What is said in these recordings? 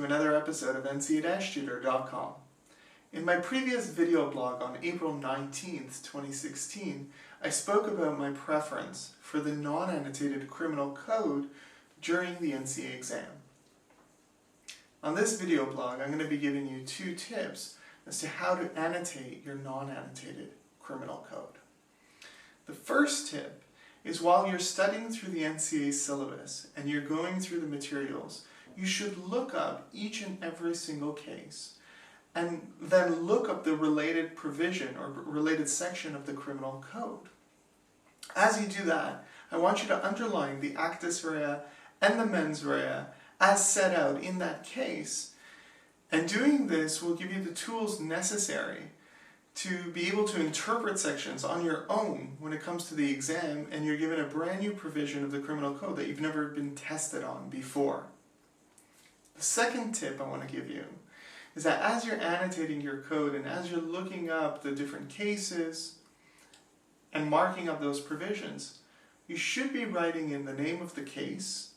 to another episode of NCA-Tutor.com. In my previous video blog on April 19th, 2016, I spoke about my preference for the non-annotated criminal code during the NCA exam. On this video blog, I'm going to be giving you 2 tips as to how to annotate your non-annotated criminal code. The first tip is while you're studying through the NCA syllabus and you're going through the materials, you should look up each and every single case and then look up the related provision or related section of the criminal code. As you do that, I want you to underline the actus rea and the mens rea as set out in that case, and doing this will give you the tools necessary to be able to interpret sections on your own when it comes to the exam and you're given a brand new provision of the criminal code that you've never been tested on before. The second tip I want to give you is that as you're annotating your code and as you're looking up the different cases and marking up those provisions, you should be writing in the name of the case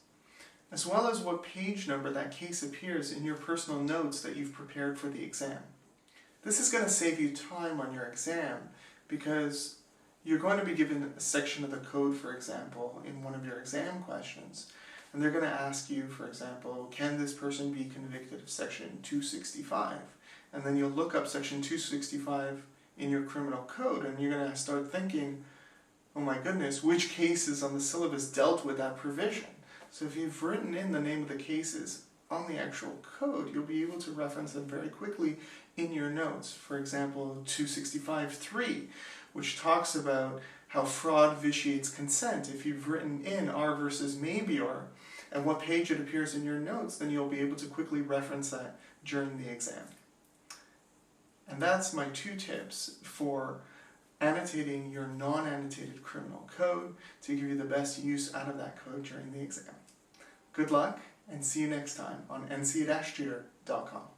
as well as what page number that case appears in your personal notes that you've prepared for the exam. This is going to save you time on your exam because you're going to be given a section of the code, for example, in one of your exam questions. And they're going to ask you, for example, can this person be convicted of section 265? And then you'll look up section 265 in your criminal code and you're going to start thinking, oh my goodness, which cases on the syllabus dealt with that provision? So if you've written in the name of the cases on the actual code, you'll be able to reference them very quickly in your notes. For example, 265.3, which talks about how fraud vitiates consent. If you've written in R versus maybe or, and what page it appears in your notes, then you'll be able to quickly reference that during the exam. And that's my 2 tips for annotating your non-annotated criminal code to give you the best use out of that code during the exam. Good luck, and see you next time on NCA-Tutor.com.